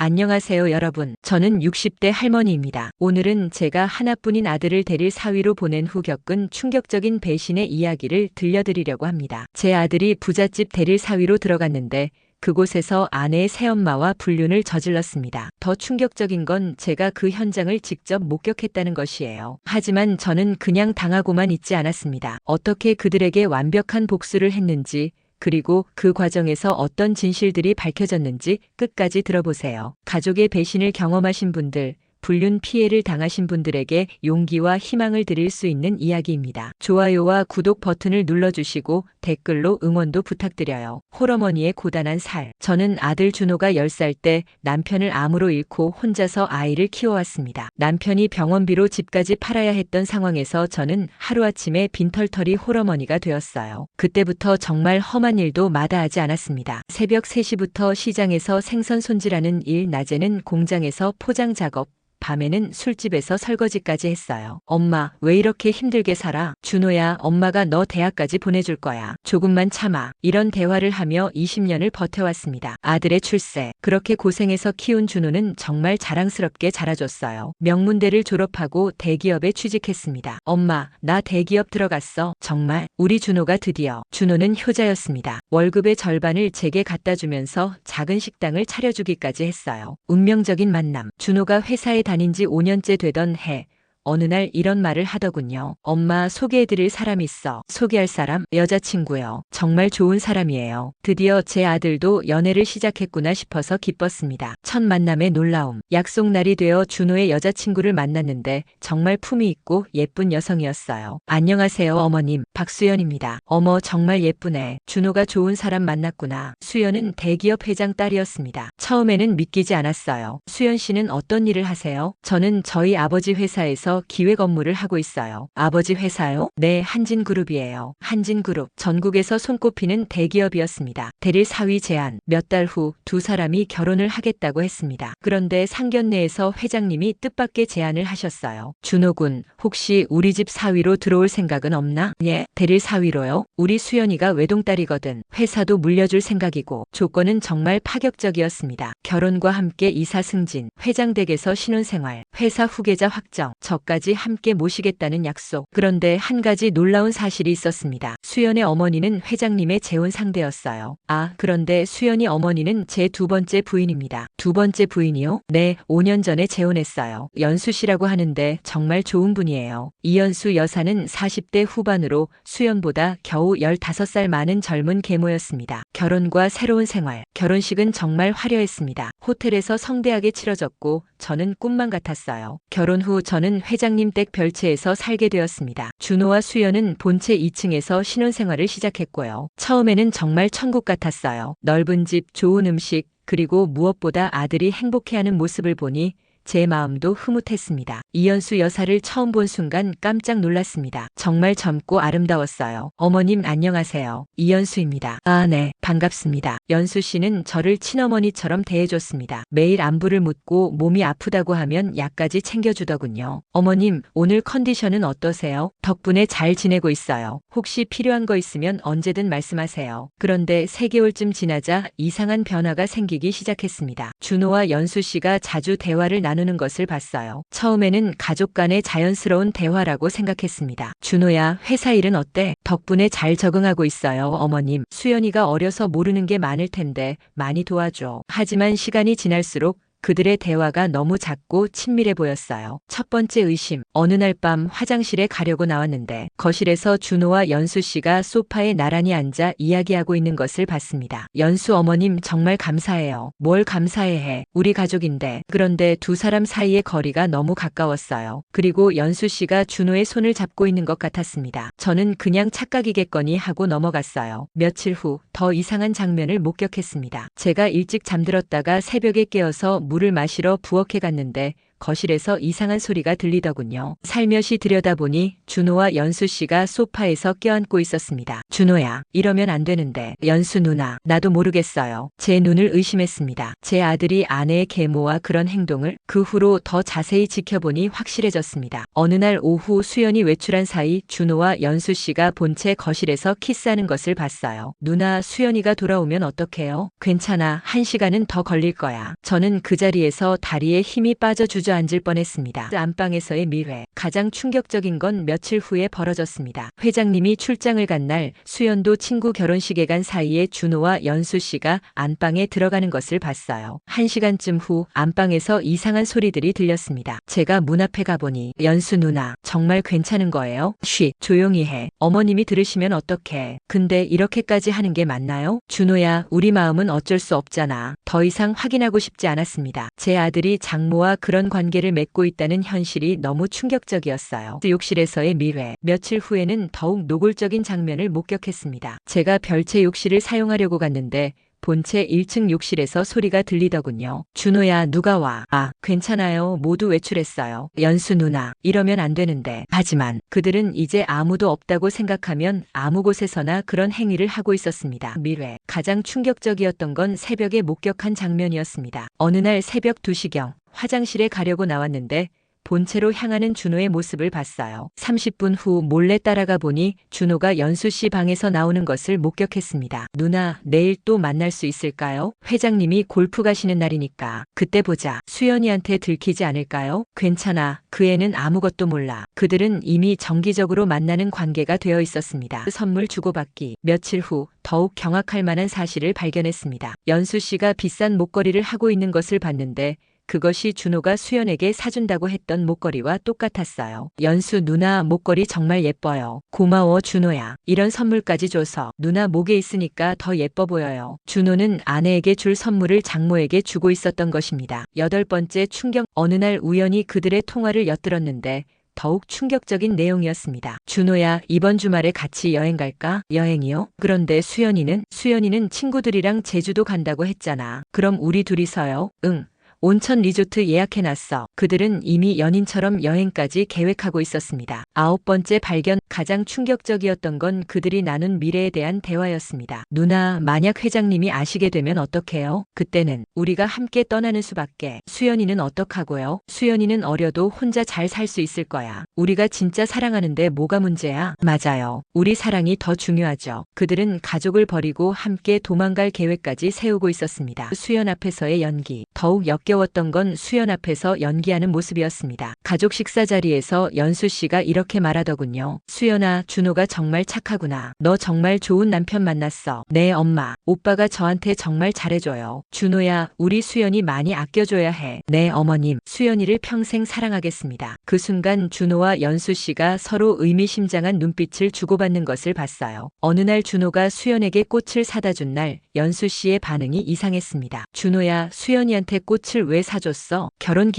안녕하세요, 여러분. 저는 60대 할머니입니다. 오늘은 제가 하나뿐인 아들을 데릴 사위로 보낸 후 겪은 충격적인 배신의 이야기를 들려드리려고 합니다. 제 아들이 부잣집 데릴 사위로 들어갔는데 그곳에서 아내의 새엄마와 불륜을 저질렀습니다. 더 충격적인 건 제가 그 현장을 직접 목격했다는 것이에요. 하지만 저는 그냥 당하고만 있지 않았습니다. 어떻게 그들에게 완벽한 복수를 했는지, 그리고 그 과정에서 어떤 진실들이 밝혀졌는지 끝까지 들어보세요. 가족의 배신을 경험하신 분들, 불륜 피해를 당하신 분들에게 용기와 희망을 드릴 수 있는 이야기입니다. 좋아요와 구독 버튼을 눌러주시고 댓글로 응원도 부탁드려요. 홀어머니의 고단한 살. 저는 아들 준호가 10살 때 남편을 암으로 잃고 혼자서 아이를 키워왔습니다. 남편이 병원비로 집까지 팔아야 했던 상황에서 저는 하루아침에 빈털터리 홀어머니가 되었어요. 그때부터 정말 험한 일도 마다하지 않았습니다. 새벽 3시부터 시장에서 생선 손질하는 일, 낮에는 공장에서 포장 작업, 밤에는 술집에서 설거지까지 했어요. 엄마, 왜 이렇게 힘들게 살아? 준호야, 엄마가 너 대학까지 보내줄 거야. 조금만 참아. 이런 대화를 하며 20년을 버텨왔습니다. 아들의 출세. 그렇게 고생해서 키운 준호는 정말 자랑스럽게 자라줬어요. 명문대를 졸업하고 대기업에 취직했습니다. 엄마, 나 대기업 들어갔어. 정말? 우리 준호가 드디어. 준호는 효자였습니다. 월급의 절반을 제게 갖다 주면서 작은 식당을 차려주기까지 했어요. 운명적인 만남. 준호가 회사에 다닌 지 5년째 되던 해, 어느 날 이런 말을 하더군요. 엄마, 소개해드릴 사람 있어. 소개할 사람? 여자친구요. 정말 좋은 사람이에요. 드디어 제 아들도 연애를 시작했구나 싶어서 기뻤습니다. 첫 만남의 놀라움. 약속 날이 되어 준호의 여자친구를 만났는데 정말 품위 있고 예쁜 여성이었어요. 안녕하세요, 어머님. 박수연입니다. 어머, 정말 예쁘네. 준호가 좋은 사람 만났구나. 수연은 대기업 회장 딸이었습니다. 처음에는 믿기지 않았어요. 수연 씨는 어떤 일을 하세요? 저는 저희 아버지 회사에서 기획 업무를 하고 있어요. 아버지 회사요? 네, 한진그룹이에요. 한진그룹. 전국에서 손꼽히는 대기업이었습니다. 대릴 사위 제안. 몇 달 후 두 사람이 결혼을 하겠다고 했습니다. 그런데 상견례에서 회장님이 뜻밖의 제안을 하셨어요. 준호군, 혹시 우리 집 사위로 들어올 생각은 없나? 예, 대릴 사위로요? 우리 수연이가 외동딸이거든. 회사도 물려줄 생각이고. 조건은 정말 파격적이었습니다. 결혼과 함께 이사 승진, 회장 댁에서 신혼생활, 회사 후계자 확정, 저까지 함께 모시겠다는 약속. 그런데 한 가지 놀라운 사실이 있었습니다. 수연의 어머니는 회장님의 재혼 상대였어요. 아, 그런데 수연이 어머니는 제 두 번째 부인입니다. 두 번째 부인이요? 네, 5년 전에 재혼했어요. 연수 씨라고 하는데 정말 좋은 분이에요. 이연수 여사는 40대 후반으로 수연보다 겨우 15살 많은 젊은 계모였습니다. 결혼과 새로운 생활. 결혼식은 정말 화려했습니다. 호텔에서 성대하게 치러졌고 저는 꿈만 같았어요. 결혼 후 저는 회장님 댁 별채에서 살게 되었습니다. 준호와 수연은 본체 2층에서 신혼생활을 시작했고요. 처음에는 정말 천국 같았어요. 넓은 집, 좋은 음식, 그리고 무엇보다 아들이 행복해하는 모습을 보니 제 마음도 흐뭇했습니다. 이연수 여사를 처음 본 순간 깜짝 놀랐습니다. 정말 젊고 아름다웠어요. 어머님 안녕하세요. 이연수입니다. 아, 네, 반갑습니다. 연수 씨는 저를 친어머니처럼 대해줬습니다. 매일 안부를 묻고 몸이 아프다고 하면 약까지 챙겨주더군요. 어머님, 오늘 컨디션은 어떠세요? 덕분에 잘 지내고 있어요. 혹시 필요한 거 있으면 언제든 말씀하세요. 그런데 3개월쯤 지나자 이상한 변화가 생기기 시작했습니다. 준호와 연수 씨가 자주 대화를 나누는 것을 봤어요. 처음에는 가족 간의 자연스러운 대화라고 생각했습니다. 준호야, 회사 일은 어때? 덕분에 잘 적응하고 있어요, 어머님. 수연이가 어려서 모르는 게 많을 텐데 많이 도와줘. 하지만 시간이 지날수록 그들의 대화가 너무 작고 친밀해 보였어요. 첫 번째 의심. 어느 날 밤 화장실에 가려고 나왔는데 거실에서 준호와 연수 씨가 소파에 나란히 앉아 이야기하고 있는 것을 봤습니다. 연수 어머님 정말 감사해요. 뭘 감사해. 우리 가족인데. 그런데 두 사람 사이의 거리가 너무 가까웠어요. 그리고 연수 씨가 준호의 손을 잡고 있는 것 같았습니다. 저는 그냥 착각이겠거니 하고 넘어갔어요. 며칠 후 더 이상한 장면을 목격했습니다. 제가 일찍 잠들었다가 새벽에 깨어서 물을 마시러 부엌에 갔는데 거실에서 이상한 소리가 들리더군요. 살며시 들여다보니 준호와 연수 씨가 소파에서 껴안고 있었습니다. 준호야, 이러면 안 되는데. 연수 누나, 나도 모르겠어요. 제 눈을 의심했습니다. 제 아들이 아내의 계모와 그런 행동을 그 후로 더 자세히 지켜보니 확실해졌습니다. 어느 날 오후 수연이 외출한 사이 준호와 연수 씨가 본체 거실에서 키스하는 것을 봤어요. 누나, 수연이가 돌아오면 어떡해요? 괜찮아. 1시간은 더 걸릴 거야. 저는 그 자리에서 다리에 힘이 빠져 주저앉을 뻔했습니다. 안방에서의 밀회. 가장 충격적인 건 며칠 후에 벌어졌습니다. 회장님이 출장을 간 날 수연도 친구 결혼식에 간 사이에 준호와 연수 씨가 안방에 들어가는 것을 봤어요. 1시간쯤 후 안방에서 이상한 소리들이 들렸습니다. 제가 문 앞에 가보니 연수 누나, 정말 괜찮은 거예요? 쉬, 조용히 해. 어머님이 들으시면 어떡해. 근데 이렇게까지 하는 게 맞나요? 준호야, 우리 마음은 어쩔 수 없잖아. 더 이상 확인하고 싶지 않았습니다. 제 아들이 장모와 그런 관계를 맺고 있다는 현실이 너무 충격적이었어요. 욕실에서의 밀회. 며칠 후에는 더욱 노골적인 장면을 목격했습니다. 제가 별채 욕실을 사용하려고 갔는데 본체 1층 욕실에서 소리가 들리더군요. 준호야, 누가 와. 아, 괜찮아요. 모두 외출했어요. 연수 누나, 이러면 안 되는데. 하지만 그들은 이제 아무도 없다고 생각하면 아무 곳에서나 그런 행위를 하고 있었습니다. 밀회. 가장 충격적이었던 건 새벽에 목격한 장면이었습니다. 어느 날 새벽 2시경 화장실에 가려고 나왔는데 본체로 향하는 준호의 모습을 봤어요. 30분 후 몰래 따라가 보니 준호가 연수 씨 방에서 나오는 것을 목격했습니다. 누나, 내일 또 만날 수 있을까요? 회장님이 골프 가시는 날이니까 그때 보자. 수연이한테 들키지 않을까요? 괜찮아. 그 애는 아무것도 몰라. 그들은 이미 정기적으로 만나는 관계가 되어 있었습니다. 선물 주고받기. 며칠 후 더욱 경악할 만한 사실을 발견했습니다. 연수 씨가 비싼 목걸이를 하고 있는 것을 봤는데 그것이 준호가 수연에게 사준다고 했던 목걸이와 똑같았어요. 연수 누나, 목걸이 정말 예뻐요. 고마워 준호야. 이런 선물까지 줘서. 누나 목에 있으니까 더 예뻐 보여요. 준호는 아내에게 줄 선물을 장모에게 주고 있었던 것입니다. 8번째 충격. 어느 날 우연히 그들의 통화를 엿들었는데 더욱 충격적인 내용이었습니다. 준호야, 이번 주말에 같이 여행 갈까? 여행이요? 그런데 수연이는 친구들이랑 제주도 간다고 했잖아. 그럼 우리 둘이서요? 응. 온천 리조트 예약해놨어. 그들은 이미 연인처럼 여행까지 계획하고 있었습니다. 9번째 발견. 가장 충격적이었던 건 그들이 나눈 미래에 대한 대화였습니다. 누나, 만약 회장님이 아시게 되면 어떡해요? 그때는 우리가 함께 떠나는 수밖에. 수연이는 어떡하고요? 수연이는 어려도 혼자 잘 살 수 있을 거야. 우리가 진짜 사랑하는데 뭐가 문제야? 맞아요. 우리 사랑이 더 중요하죠. 그들은 가족을 버리고 함께 도망갈 계획까지 세우고 있었습니다. 수연 앞에서의 연기. 더욱 역겨웠던 건 수연 앞에서 연기하는 모습이었습니다. 가족 식사 자리에서 연수 씨가 이렇게 말하더군요. 수연아, 준호가 정말 착하구나. 너 정말 좋은 남편 만났어. 네, 엄마. 오빠가 저한테 정말 잘해줘요. 준호야, 우리 수연이 많이 아껴줘야 해. 네, 어머님. 수연이를 평생 사랑하겠습니다. 그 순간 준호와 연수 씨가 서로 의미심장한 눈빛을 주고받는 것을 봤어요. 어느 날 준호가 수연에게 꽃을 사다 준 날 연수 씨의 반응이 이상했습니다. 준호야, 수연이한테 꽃을 왜 사줬어?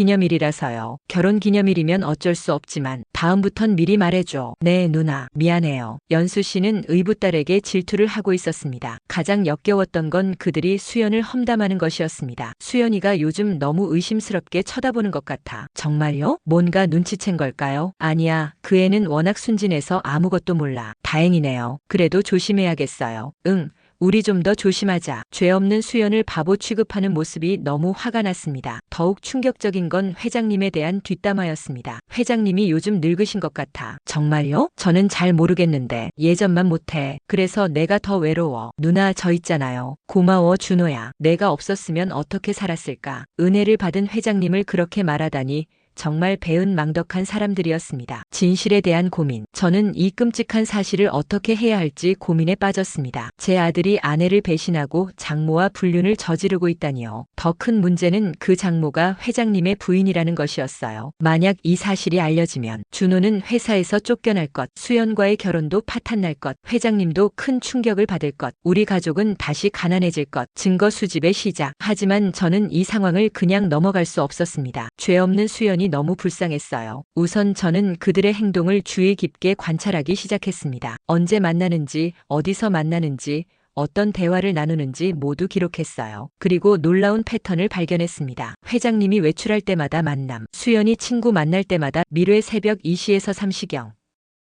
결혼기념일이라서요. 결혼기념일이면 어쩔 수 없지만 다음부턴 미리 말해줘. 네, 누나. 미안해요. 연수 씨는 의붓딸에게 질투를 하고 있었습니다. 가장 역겨웠던 건 그들이 수연을 험담하는 것이었습니다. 수연이가 요즘 너무 의심스럽게 쳐다보는 것 같아. 정말요? 뭔가 눈치챈 걸까요? 아니야. 그 애는 워낙 순진해서 아무것도 몰라. 다행이네요. 그래도 조심해야겠어요. 응. 우리 좀 더 조심하자. 죄 없는 수연을 바보 취급하는 모습이 너무 화가 났습니다. 더욱 충격적인 건 회장님에 대한 뒷담화였습니다. 회장님이 요즘 늙으신 것 같아. 정말요? 저는 잘 모르겠는데 예전만 못해. 그래서 내가 더 외로워. 누나, 저 있잖아요. 고마워 준호야. 내가 없었으면 어떻게 살았을까. 은혜를 받은 회장님을 그렇게 말하다니 정말 배은망덕한 사람들이었습니다. 진실에 대한 고민. 저는 이 끔찍한 사실을 어떻게 해야 할지 고민에 빠졌습니다. 제 아들이 아내를 배신하고 장모와 불륜을 저지르고 있다니요. 더 큰 문제는 그 장모가 회장님의 부인이라는 것이었어요. 만약 이 사실이 알려지면 준호는 회사에서 쫓겨날 것, 수연과의 결혼도 파탄날 것, 회장님도 큰 충격을 받을 것, 우리 가족은 다시 가난해질 것, 증거 수집의 시작. 하지만 저는 이 상황을 그냥 넘어갈 수 없었습니다. 죄 없는 수연이 너무 불쌍했어요. 우선 저는 그들의 행동을 주의 깊게 관찰하기 시작했습니다. 언제 만나는지, 어디서 만나는지, 어떤 대화를 나누는지 모두 기록했어요. 그리고 놀라운 패턴을 발견했습니다. 회장님이 외출할 때마다 만남, 수연이 친구 만날 때마다 밀회 새벽 2시에서 3시경.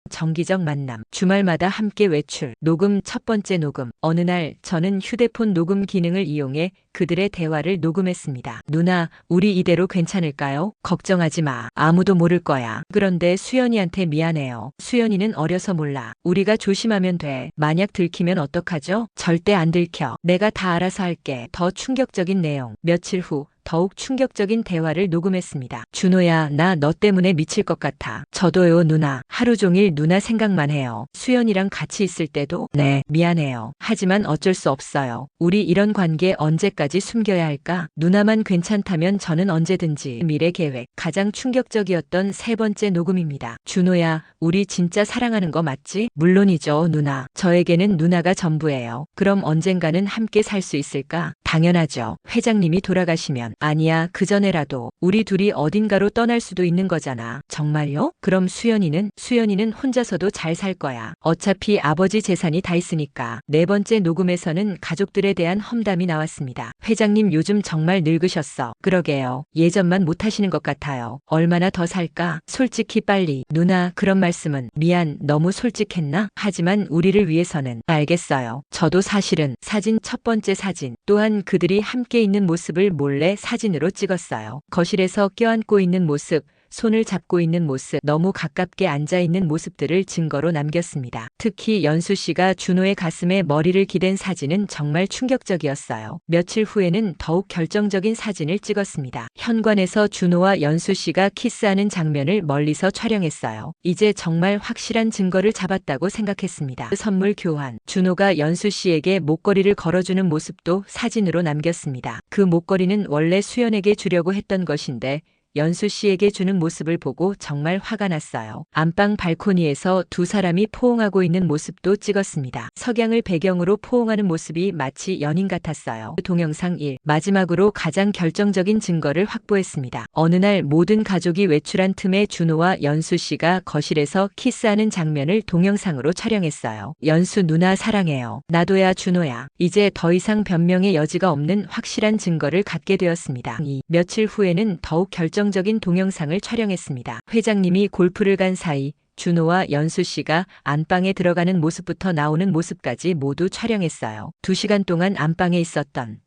정기적 만남, 주말마다 함께 외출, 녹음 첫 번째 녹음. 어느 날 저는 휴대폰 녹음 기능을 이용해 그들의 대화를 녹음했습니다. 누나, 우리 이대로 괜찮을까요? 걱정하지 마. 아무도 모를 거야. 그런데 수연이한테 미안해요. 수연이는 어려서 몰라. 우리가 조심하면 돼. 만약 들키면 어떡하죠? 절대 안 들켜. 내가 다 알아서 할게. 더 충격적인 내용. 며칠 후 더욱 충격적인 대화를 녹음했습니다. 준호야, 나 너 때문에 미칠 것 같아. 저도요, 누나. 하루 종일 누나 생각만 해요. 수연이랑 같이 있을 때도 네, 미안해요. 하지만 어쩔 수 없어요. 우리 이런 관계 언제까지 숨겨야 할까? 누나만 괜찮다면 저는 언제든지. 미래 계획. 가장 충격적이었던 세 번째 녹음입니다. 준호야, 우리 진짜 사랑하는 거 맞지? 물론이죠, 누나. 저에게는 누나가 전부예요. 그럼 언젠가는 함께 살 수 있을까? 당연하죠. 회장님이 돌아가시면. 아니야, 그전에라도. 우리 둘이 어딘가로 떠날 수도 있는 거잖아. 정말요? 그럼 수연이는 혼자서도 잘 살 거야. 어차피 아버지 재산이 다 있으니까. 네 번째 녹음에서는 가족들에 대한 험담이 나왔습니다. 회장님 요즘 정말 늙으셨어. 그러게요. 예전만 못하시는 것 같아요. 얼마나 더 살까? 솔직히 빨리. 누나, 그런 말씀은. 미안, 너무 솔직했나? 하지만 우리를 위해서는. 알겠어요. 저도 사실은 사진 첫 번째 사진 또한 그들이 함께 있는 모습을 몰래 사진으로 찍었어요. 거실에서 껴안고 있는 모습, 손을 잡고 있는 모습, 너무 가깝게 앉아있는 모습들을 증거로 남겼습니다. 특히 연수 씨가 준호의 가슴에 머리를 기댄 사진은 정말 충격적이었어요. 며칠 후에는 더욱 결정적인 사진을 찍었습니다. 현관에서 준호와 연수 씨가 키스하는 장면을 멀리서 촬영했어요. 이제 정말 확실한 증거를 잡았다고 생각했습니다. 선물 교환, 준호가 연수 씨에게 목걸이를 걸어주는 모습도 사진으로 남겼습니다. 그 목걸이는 원래 수연에게 주려고 했던 것인데 연수 씨에게 주는 모습을 보고 정말 화가 났어요. 안방 발코니에서 두 사람이 포옹하고 있는 모습도 찍었습니다. 석양을 배경으로 포옹하는 모습이 마치 연인 같았어요. 동영상 1. 마지막으로 가장 결정적인 증거를 확보했습니다. 어느 날 모든 가족이 외출한 틈에 준호와 연수 씨가 거실에서 키스하는 장면을 동영상으로 촬영했어요. 연수 누나 사랑해요. 나도야 준호야. 이제 더 이상 변명의 여지가 없는 확실한 증거를 갖게 되었습니다. 2. 며칠 후에는 더욱 결정적인 동영상을 촬영했습니다. 회장님이 골프를 간 사이 준호와 연수 씨가 안방에 들어가는 모습부터 나오는 모습까지 모두 촬영했어요. 2시간 동안 안방에 있었던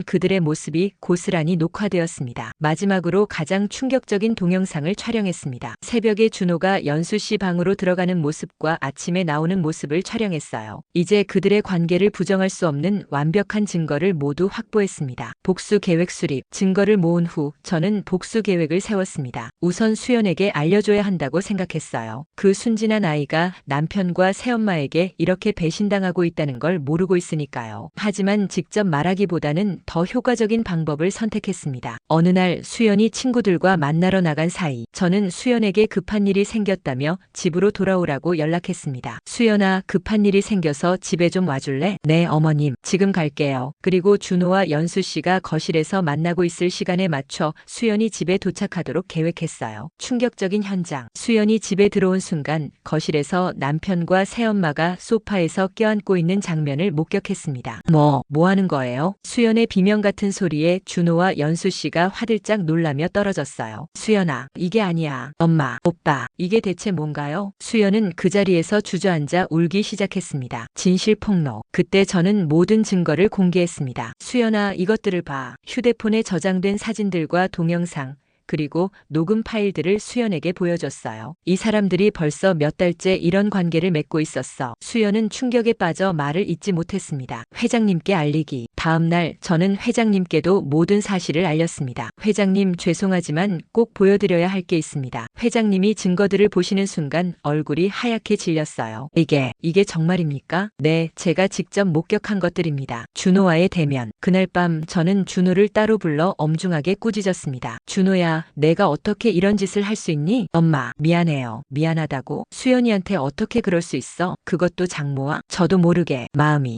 그들의 모습이 고스란히 녹화되었습니다. 마지막으로 가장 충격적인 동영상을 촬영했습니다. 새벽에 준호가 연수 씨 방으로 들어가는 모습과 아침에 나오는 모습을 촬영했어요. 이제 그들의 관계를 부정할 수 없는 완벽한 증거를 모두 확보했습니다. 복수 계획 수립. 증거를 모은 후 저는 복수 계획을 세웠습니다. 우선 수연에게 알려줘야 한다고 생각했어요. 그 순진한 아이가 남편과 새엄마에게 이렇게 배신당하고 있다는 걸 모르고 있으니까요. 하지만 직접 말하기보다는 더 효과적인 방법을 선택했습니다. 어느 날 수연이 친구들과 만나러 나간 사이 저는 수연에게 급한 일이 생겼다며 집으로 돌아오라고 연락했습니다. 수연아, 급한 일이 생겨서 집에 좀 와줄래? 네, 어머님. 지금 갈게요. 그리고 준호와 연수 씨가 거실에서 만나고 있을 시간에 맞춰 수연이 집에 도착하도록 계획했어요. 충격적인 현장. 수연이 집에 들어온 순간 거실에서 남편과 새엄마가 소파에서 껴안고 있는 장면을 목격했습니다. 뭐 하는 거예요? 수연의 비명 같은 소리에 준호와 연수 씨가 화들짝 놀라며 떨어졌어요. 수연아, 이게 아니야. 엄마, 오빠, 이게 대체 뭔가요? 수연은 그 자리에서 주저앉아 울기 시작했습니다. 진실 폭로. 그때 저는 모든 증거를 공개했습니다. 수연아, 이것들을 봐. 휴대폰에 저장된 사진들과 동영상, 그리고 녹음 파일들을 수연에게 보여줬어요. 이 사람들이 벌써 몇 달째 이런 관계를 맺고 있었어. 수연은 충격에 빠져 말을 잇지 못했습니다. 회장님께 알리기. 다음 날 저는 회장님께도 모든 사실을 알렸습니다. 회장님, 죄송하지만 꼭 보여드려야 할 게 있습니다. 회장님이 증거들을 보시는 순간 얼굴이 하얗게 질렸어요. 이게 정말입니까? 네, 제가 직접 목격한 것들입니다. 준호와의 대면. 그날 밤 저는 준호를 따로 불러 엄중하게 꾸짖었습니다. 준호야, 내가 어떻게 이런 짓을 할 수 있니? 엄마, 미안해요. 미안하다고? 수연이한테 어떻게 그럴 수 있어? 그것도 장모와? 저도 모르게.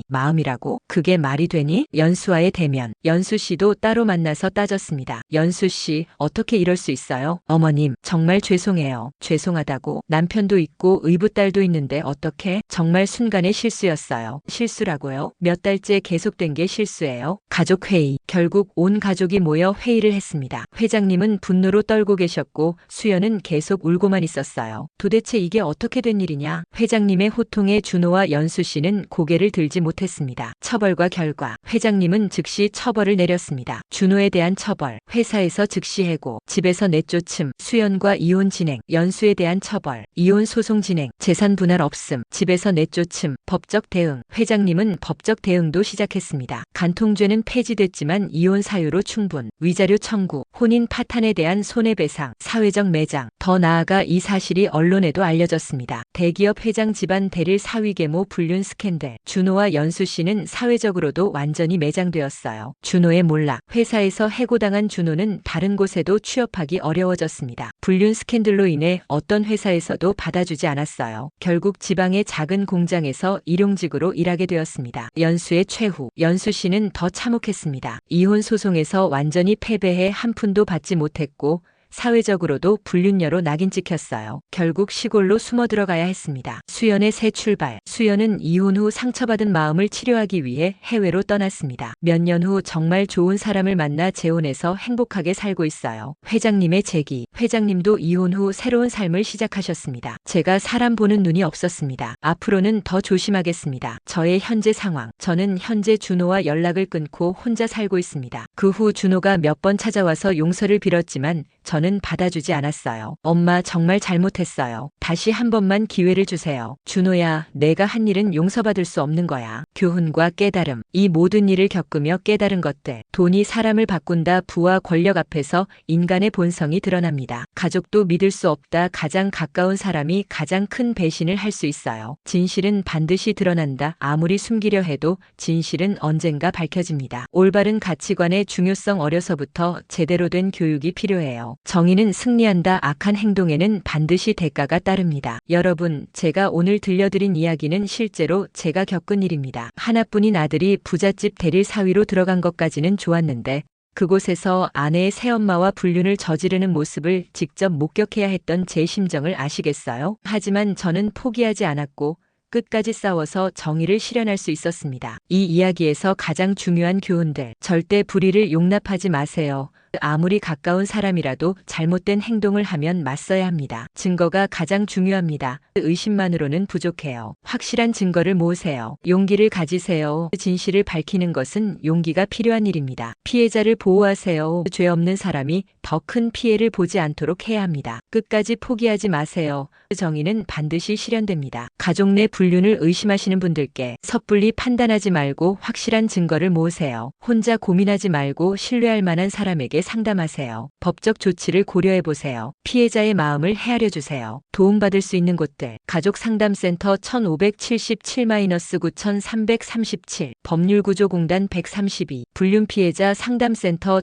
마음이라고? 그게 말이 되니? 연수와의 대면. 연수 씨도 따로 만나서 따졌습니다. 연수 씨, 어떻게 이럴 수 있어요? 어머님, 정말 죄송해요. 죄송하다고. 남편도 있고 의붓딸도 있는데 어떻게? 정말 순간의 실수였어요. 실수라고요? 몇 달째 계속된 게 실수예요. 가족회의. 결국 온 가족이 모여 회의를 했습니다. 회장님은 분노로 떨고 계셨고 수연은 계속 울고만 있었어요. 도대체 이게 어떻게 된 일이냐? 회장님의 호통에 준호와 연수 씨는 고개를 들지 못했습니다. 처벌과 결과. 회장님은 즉시 처벌을 내렸습니다. 준호에 대한 처벌, 회사에서 즉시 해고, 집에서 내쫓음, 수연과 이혼 진행, 연수에 대한 처벌, 이혼 소송 진행, 재산 분할 없음, 집에서 내쫓음, 법적 대응. 회장님은 법적 대응도 시작했습니다. 간통죄는 폐지됐지만 이혼 사유로 충분, 위자료 청구, 혼인 파탄에 대한 손해배상, 사회적 매장. 더 나아가 이 사실이 언론에도 알려졌습니다. 대기업 회장 집안 대릴 사위 계모 불륜 스캔들. 준호와 연수 씨는 사회적으로도 완전히 매장되었어요. 준호의 몰락. 회사에서 해고당한 준호는 다른 곳에도 취업하기 어려워졌습니다. 불륜 스캔들로 인해 어떤 회사에서도 받아주지 않았어요. 결국 지방의 작은 공장에서 일용직으로 일하게 되었습니다. 연수의 최후. 연수 씨는 더 참혹했습니다. 이혼 소송에서 완전히 패배해 한 푼도 받지 못했고 사회적으로도 불륜녀로 낙인 찍혔어요. 결국 시골로 숨어 들어가야 했습니다. 수연의 새 출발. 수연은 이혼 후 상처받은 마음을 치료하기 위해 해외로 떠났습니다. 몇 년 후 정말 좋은 사람을 만나 재혼해서 행복하게 살고 있어요. 회장님의 재기. 회장님도 이혼 후 새로운 삶을 시작하셨습니다. 제가 사람 보는 눈이 없었습니다. 앞으로는 더 조심하겠습니다. 저의 현재 상황. 저는 현재 준호와 연락을 끊고 혼자 살고 있습니다. 그 후 준호가 몇 번 찾아와서 용서를 빌었지만 저는 받아주지 않았어요. 엄마 정말 잘못했어요. 다시 한 번만 기회를 주세요. 준호야, 내가 한 일은 용서받을 수 없는 거야. 교훈과 깨달음. 이 모든 일을 겪으며 깨달은 것들. 돈이 사람을 바꾼다. 부와 권력 앞에서 인간의 본성이 드러납니다. 가족도 믿을 수 없다. 가장 가까운 사람이 가장 큰 배신을 할 수 있어요. 진실은 반드시 드러난다. 아무리 숨기려 해도 진실은 언젠가 밝혀집니다. 올바른 가치관의 중요성. 어려서부터 제대로 된 교육이 필요해요. 정의는 승리한다. 악한 행동에는 반드시 대가가 따릅니다. 여러분, 제가 오늘 들려드린 이야기는 실제로 제가 겪은 일입니다. 하나뿐인 아들이 부잣집 대릴 사위로 들어간 것까지는 좋았는데 그곳에서 아내의 새엄마와 불륜을 저지르는 모습을 직접 목격해야 했던 제 심정을 아시겠어요? 하지만 저는 포기하지 않았고 끝까지 싸워서 정의를 실현할 수 있었습니다. 이 이야기에서 가장 중요한 교훈들. 절대 불의를 용납하지 마세요. 아무리 가까운 사람이라도 잘못된 행동을 하면 맞서야 합니다. 증거가 가장 중요합니다. 의심만으로는 부족해요. 확실한 증거를 모으세요. 용기를 가지세요. 진실을 밝히는 것은 용기가 필요한 일입니다. 피해자를 보호하세요. 죄 없는 사람이 더 큰 피해를 보지 않도록 해야 합니다. 끝까지 포기하지 마세요. 정의는 반드시 실현됩니다. 가족 내 불륜을 의심하시는 분들께 섣불리 판단하지 말고 확실한 증거를 모으세요. 혼자 고민하지 말고 신뢰할 만한 사람에게 상담하세요. 법적 조치를 고려해보세요. 피해자의 마음을 헤아려 주세요. 도움받을 수 있는 곳들. 가족상담센터 1577-9337, 법률구조공단 132, 불륜피해자 상담센터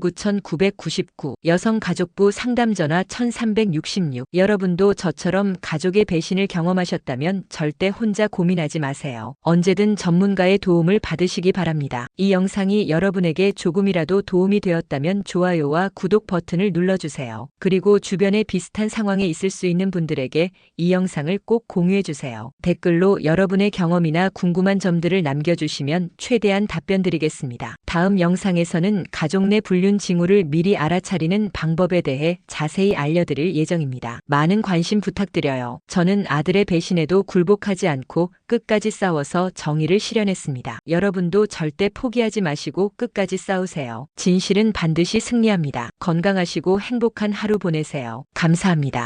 1588-9999, 여성가족부 상담전화 1366. 여러분도 저처럼 가족의 배신을 경험하셨다면 절대 혼자 고민하지 마세요. 언제든 전문가의 도움을 받으시기 바랍니다. 이 영상이 여러분에게 조금이라도 도움이 되었다면 좋아요와 구독 버튼을 눌러주세요. 그리고 주변에 비슷한 상황에 있을 수 있는 분들에게 이 영상을 꼭 공유해주세요. 댓글로 여러분의 경험이나 궁금한 점들을 남겨주시면 최대한 답변 드리겠습니다. 다음 영상에서는 가족 내 불륜 징후를 미리 알아차리는 방법에 대해 자세히 알려드릴 예정입니다. 많은 관심 부탁드려요. 저는 아들의 배신에도 굴복하지 않고 끝까지 싸워서 정의를 실현했습니다. 여러분도 절대 포기하지 마시고 끝까지 싸우세요. 진실은 반드시 승리합니다. 건강하시고 행복한 하루 보내세요. 감사합니다.